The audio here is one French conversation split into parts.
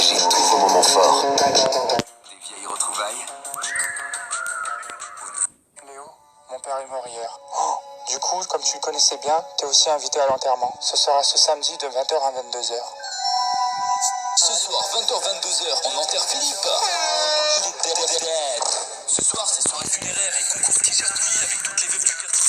partager tous vos moments forts. Les vieilles retrouvailles. Léo, mon père est mort hier. Du coup, comme tu le connaissais bien, t'es aussi invité à l'enterrement. Ce sera ce samedi de 20h à 22h. Ce soir, 20h-22h, on enterre Philippe. Il est dead. Ce soir, c'est soirée funéraire et concours t-shirt douillet avec toutes les veuves du quartier.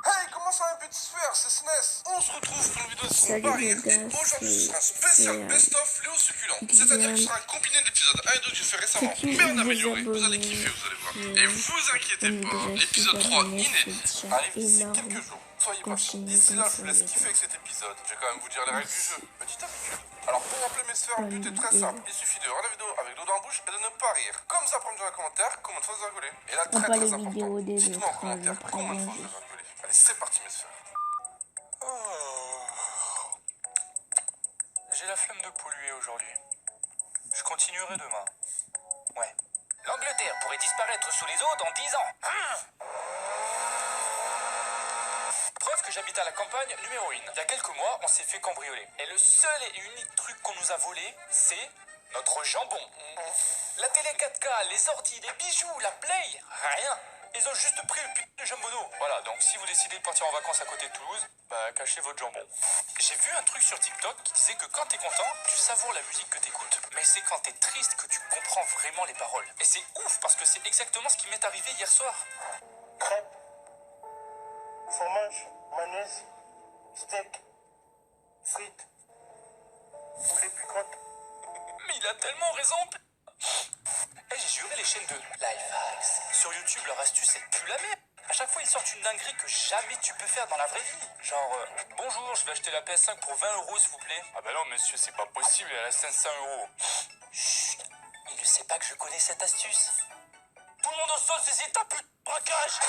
Hey, comment ça va, petit sphère, c'est SNES. On se retrouve pour une vidéo de son pari. Et aujourd'hui, ce sera un spécial best-of Léo Succulent. C'est-à-dire que ce sera un combiné d'épisodes 1 et 2 que j'ai fait récemment, mais en amélioré. Vous allez kiffer, vous allez voir. Et vous inquiétez pas, l'épisode 3 inédit arrive d'ici quelques jours. Soyez patients. D'ici là, je vous laisse kiffer avec cet épisode. Je vais quand même vous dire les règles du jeu. Petite habitude. Alors pour rappeler mes sphères, le but est très simple. Il suffit de regarder la vidéo avec l'eau dans la bouche et de ne pas rire. Comme ça, pour me dire dans les commentaires comment de fois vous rigolez. Et là, très très important. Dites-moi en commentaire comment de fois vous avez rigolé. Allez, c'est parti mes sphères. J'ai la flemme de polluer aujourd'hui. Je continuerai demain. Ouais. L'Angleterre pourrait disparaître sous les eaux dans 10 ans. Preuve que j'habite à la campagne, numéro 1. Il y a quelques mois, on s'est fait cambrioler. Et le seul et unique truc qu'on nous a volé, c'est notre jambon. La télé 4K, les ordi, les bijoux, la play, rien. Ils ont juste pris le putain de jambonneau. Voilà, donc si vous décidez de partir en vacances à côté de Toulouse, bah cachez votre jambon. J'ai vu un truc sur TikTok qui disait que quand t'es content, tu savoures la musique que t'écoutes. Mais c'est quand t'es triste que tu comprends vraiment les paroles. Et c'est ouf parce que c'est exactement ce qui m'est arrivé hier soir. Crêpes, fromage, mayonnaise, steak, frites, poulet picote. Mais il a tellement raison. Eh, j'ai juré les chaînes de Lifehacks. Sur YouTube, leur astuce, c'est plus la même. À chaque fois, ils sortent une dinguerie que jamais tu peux faire dans la vraie vie. Genre, bonjour, je vais acheter la PS5 pour 20 euros, s'il vous plaît. Ah bah non, monsieur, c'est pas possible, elle a 500 euros. Chut, il ne sait pas que je connais cette astuce. Tout le monde au sol, saisit ta putain de braquage.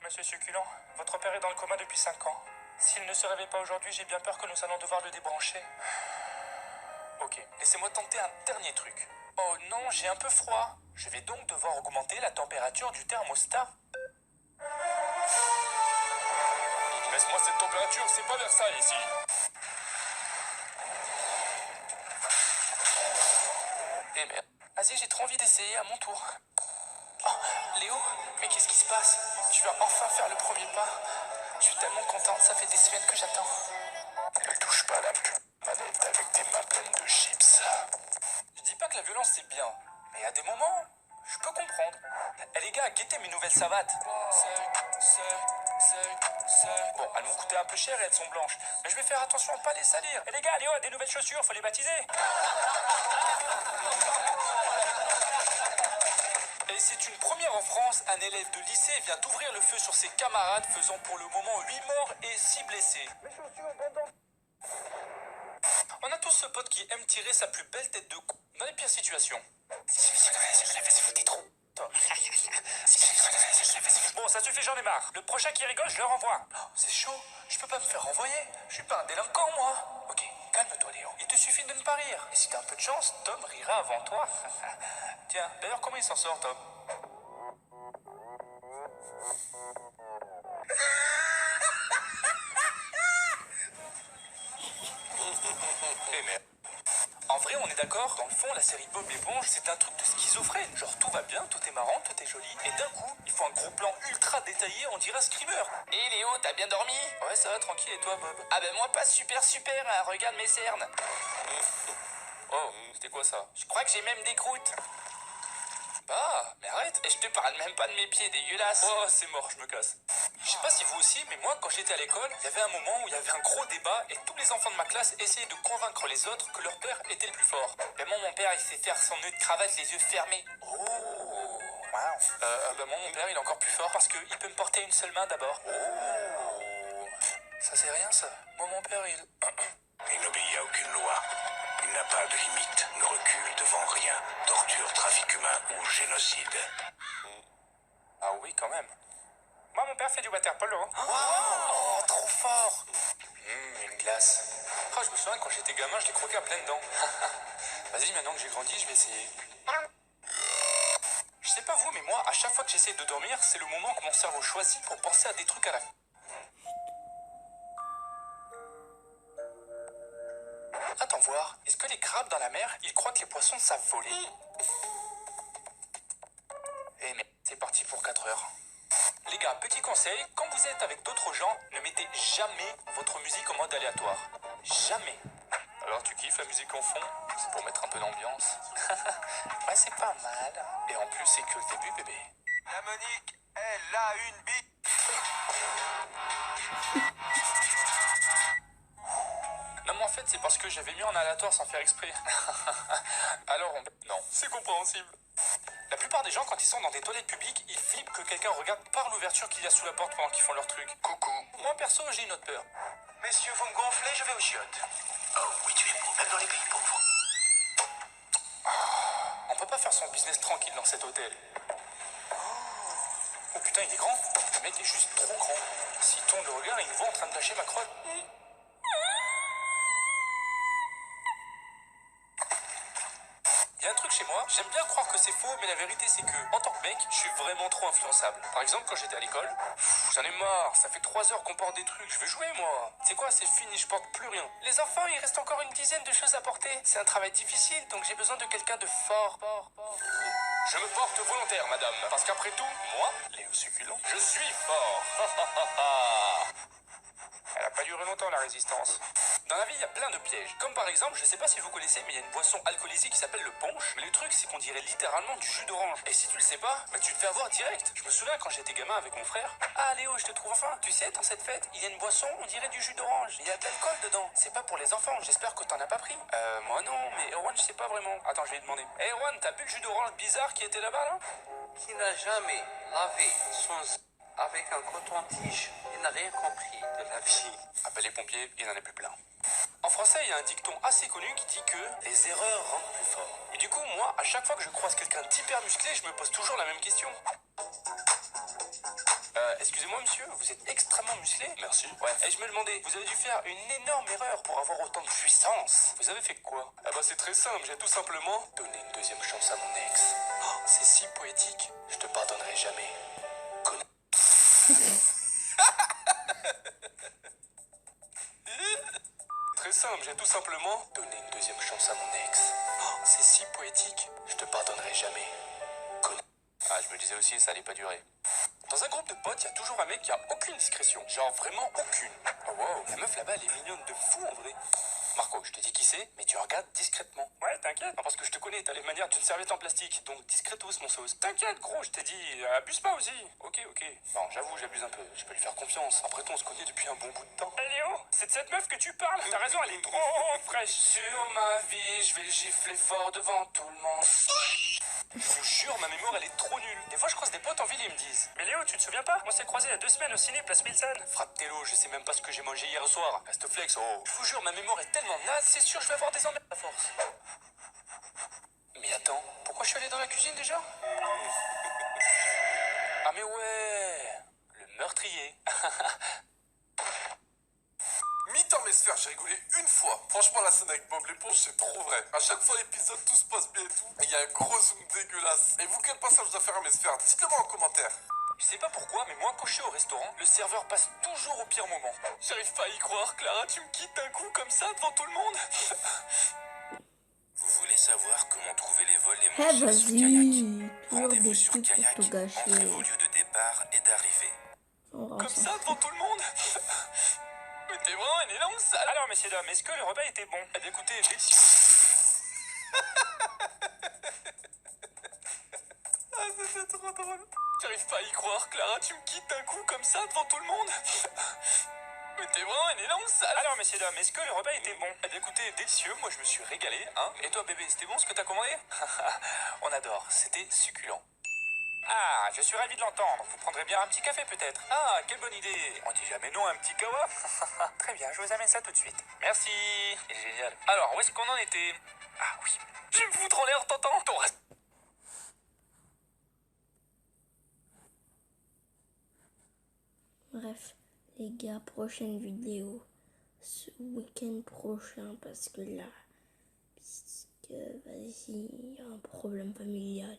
Monsieur Succulent, votre père est dans le coma depuis 5 ans. S'il ne se réveille pas aujourd'hui, j'ai bien peur que nous allons devoir le débrancher. Ok, laissez-moi tenter un dernier truc. Oh non, j'ai un peu froid. Je vais donc devoir augmenter la température du thermostat. Laisse-moi cette température, c'est pas Versailles ici. Eh merde. Vas-y, j'ai trop envie d'essayer à mon tour. Oh, Léo, mais qu'est-ce qui se passe? Tu vas enfin faire le premier pas. Je suis tellement contente, ça fait des semaines que j'attends. Ne touche pas la manette avec tes mains pleines de chips. Je dis pas que la violence c'est bien, mais à des moments, je peux comprendre. Eh les gars, guettez mes nouvelles savates. Bon, elles m'ont coûté un peu cher et elles sont blanches. Mais je vais faire attention à pas les salir. Eh les gars, Léo a des nouvelles chaussures, faut les baptiser. Et c'est une première en France, un élève de lycée vient d'ouvrir le feu sur ses camarades, faisant pour le moment 8 morts et 6 blessés. On a tous ce pote qui aime tirer sa plus belle tête de con dans les pires situations. Bon, ça suffit, j'en ai marre. Le prochain qui rigole, je le renvoie. Oh, c'est chaud, je peux pas me faire renvoyer. Je suis pas un délinquant, moi. Ok, calme-toi, Léo. Il te suffit de ne pas rire. Et si t'as un peu de chance, Tom rira avant toi. Tiens, d'ailleurs, comment il s'en sort, Tom? Eh merde. En vrai, on est d'accord, dans le fond, la série Bob l'éponge, c'est un truc de schizophrène. Genre, tout va bien, tout est marrant, tout est joli, et d'un coup, il faut un gros plan ultra détaillé, on dirait un screamer. Et Léo, t'as bien dormi? Ouais, ça va, tranquille, et toi, Bob? Ah ben moi pas super, hein, regarde mes cernes. Oh, c'était quoi ça? Je crois que j'ai même des croûtes. Bah, mais arrête. Et je te parle même pas de mes pieds dégueulasses. Oh, c'est mort, je me casse. Je sais pas si vous aussi, mais moi, quand j'étais à l'école, il y avait un moment où il y avait un gros débat et tous les enfants de ma classe essayaient de convaincre les autres que leur père était le plus fort. Ben moi, mon père, il sait faire son nœud de cravate les yeux fermés. Oh, wow. Ben moi, mon père, il est encore plus fort parce qu'il peut me porter une seule main d'abord. Oh, ça c'est rien, ça. Moi, mon père, il... Il n'obéit à aucune loi. Il n'a pas de limite, ne recule devant rien. Torture, trafic humain ou génocide. Ah oui, quand même. Moi, mon père fait du waterpolo. Oh, trop fort. Une glace. Oh, je me souviens quand j'étais gamin, je l'ai croqué à pleines dents. Vas-y, maintenant que j'ai grandi, je vais essayer. Je sais pas vous, mais moi, à chaque fois que j'essaie de dormir, c'est le moment que mon cerveau choisit pour penser à des trucs à la... Attends voir, est-ce que les crabes dans la mer, ils croient que les poissons savent voler? Eh mais c'est parti pour 4 heures. Les gars, petit conseil, quand vous êtes avec d'autres gens, ne mettez jamais votre musique en mode aléatoire. Jamais. Alors tu kiffes la musique en fond? C'est pour mettre un peu d'ambiance. Ouais, c'est pas mal. Et en plus, c'est que le début, bébé. La Monique, elle a une bite. Non mais en fait, c'est parce que j'avais mis en aléatoire sans faire exprès. Alors, non, c'est compréhensible. La plupart des gens, quand ils sont dans des toilettes publiques, ils flippent que quelqu'un regarde par l'ouverture qu'il y a sous la porte pendant qu'ils font leur truc. Coucou. Moi, perso, j'ai une autre peur. Messieurs, vous me gonflez, je vais aux chiottes. Oh oui, tu es beau, même dans les pays pauvres. On peut pas faire son business tranquille dans cet hôtel. Oh putain, il est grand. Le mec est juste trop grand. S'il tourne le regard, il me voit en train de lâcher ma crotte. Il y a un truc chez moi, j'aime bien croire que c'est faux, mais la vérité c'est que, en tant que mec, je suis vraiment trop influençable. Par exemple, quand j'étais à l'école, j'en ai marre, ça fait 3 heures qu'on porte des trucs, je veux jouer moi. C'est quoi, c'est fini, je porte plus rien. Les enfants, il reste encore une dizaine de choses à porter. C'est un travail difficile, donc j'ai besoin de quelqu'un de fort. Je me porte volontaire, madame, parce qu'après tout, moi, Léo Succulent, je suis fort. Elle a pas duré longtemps la résistance. Dans la vie, il y a plein de pièges. Comme par exemple, je sais pas si vous connaissez, mais il y a une boisson alcoolisée qui s'appelle le punch. Mais le truc, c'est qu'on dirait littéralement du jus d'orange. Et si tu le sais pas, bah tu te fais avoir direct. Je me souviens quand j'étais gamin avec mon frère. Ah Léo, je te trouve enfin. Tu sais, dans cette fête, il y a une boisson, on dirait du jus d'orange. Il y a de l'alcool dedans. C'est pas pour les enfants. J'espère que t'en as pas pris. Moi non, mais Erwan, je sais pas vraiment. Attends, je vais lui demander. Hey, Erwan, t'as bu le jus d'orange bizarre qui était là-bas là? Qui n'a jamais lavé son avec un coton-tige, il n'a rien compris de la vie. Appelle les pompiers, il en a plus plein. En français, il y a un dicton assez connu qui dit que les erreurs rendent plus fort. Et du coup, moi, à chaque fois que je croise quelqu'un d'hyper musclé, je me pose toujours la même question. Excusez-moi monsieur, vous êtes extrêmement musclé. Merci. Ouais, et je me demandais, vous avez dû faire une énorme erreur pour avoir autant de puissance. Vous avez fait quoi? Ah bah c'est très simple, j'ai tout simplement donné une deuxième chance à mon ex. Oh, c'est si poétique, je te pardonnerai jamais. Très simple, j'ai tout simplement donné une deuxième chance à mon ex. Oh, c'est si poétique, je te pardonnerai jamais. Ah, je me disais aussi, ça allait pas durer. Dans un groupe de potes, il y a toujours un mec qui a aucune discrétion. Genre vraiment aucune. Oh wow, la meuf là-bas, elle est mignonne de fou en vrai. Marco, je te dis qui c'est, mais tu regardes discrètement. Ouais, t'inquiète. Non, parce que je te connais, t'as les manières d'une serviette en plastique. Donc discretos, mon sauce. T'inquiète, gros, je t'ai dit, abuse pas aussi. Ok. Bon, j'avoue, j'abuse un peu. Je peux lui faire confiance. Après tout, on se connaît depuis un bon bout de temps. Hey Léo, c'est de cette meuf que tu parles. T'as raison, elle est trop fraîche. Sur ma vie, je vais gifler fort devant tout le monde. Je vous jure, ma mémoire elle est trop nulle. Des fois je croise des potes en ville et ils me disent: mais Léo, tu te souviens pas? On s'est croisés il y a 2 semaines au ciné Place Wilson. Fratello, je sais même pas ce que j'ai mangé hier soir. Reste flex, oh. Je vous jure, ma mémoire est tellement naze, c'est sûr je vais avoir des emmerdes à force. Mais attends, pourquoi je suis allé dans la cuisine déjà? Ah mais ouais, le meurtrier. Mythe en mesphère, j'ai rigolé une fois. Franchement, la scène avec Bob l'éponge, c'est trop vrai. À chaque fois, l'épisode, tout se passe bien et tout. Et il y a un gros zoom dégueulasse. Et vous, quel passage doit faire à mesphère? Dites-le moi en commentaire. Je sais pas pourquoi, mais moi quand je suis au restaurant, le serveur passe toujours au pire moment. J'arrive pas à y croire, Clara, tu me quittes d'un coup comme ça devant tout le monde. Vous voulez savoir comment trouver les vols les Eh moins chers sur Kayak? vas-y, toujours Rendez-vous des sur trucs pour Kayak, te gâcher. entrez vos lieux de départ et d'arrivée. Comme ça devant tout le monde. Mais t'es vraiment une énorme sale. Alors messieurs dames, est-ce que le repas était bon? Eh bien écoutez, délicieux. Ah c'était trop drôle. J'arrive pas à y croire, Clara, tu me quittes d'un coup comme ça devant tout le monde. Mais t'es vraiment une énorme sale. Alors messieurs dames, est-ce que le repas était bon? Eh bien écoutez, délicieux, moi je me suis régalé, hein. Et toi bébé, c'était bon ce que t'as commandé? On adore, c'était succulent. Ah, je suis ravi de l'entendre. Vous prendrez bien un petit café peut-être? Ah, quelle bonne idée. On dit jamais non à un petit kawa. Très bien, je vous amène ça tout de suite. Merci. Il est génial. Alors, où est-ce qu'on en était? Ah oui. Je vais me foutre en l'air, t'entends? Bref, les gars, prochaine vidéo ce week-end prochain parce que là, vas-y, il y a un problème familial.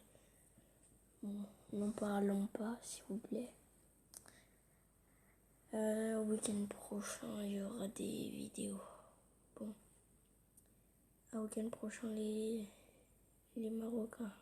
Bon, n'en parlons pas, s'il vous plaît. Week-end prochain, il y aura des vidéos. Bon, week-end prochain, les Marocains.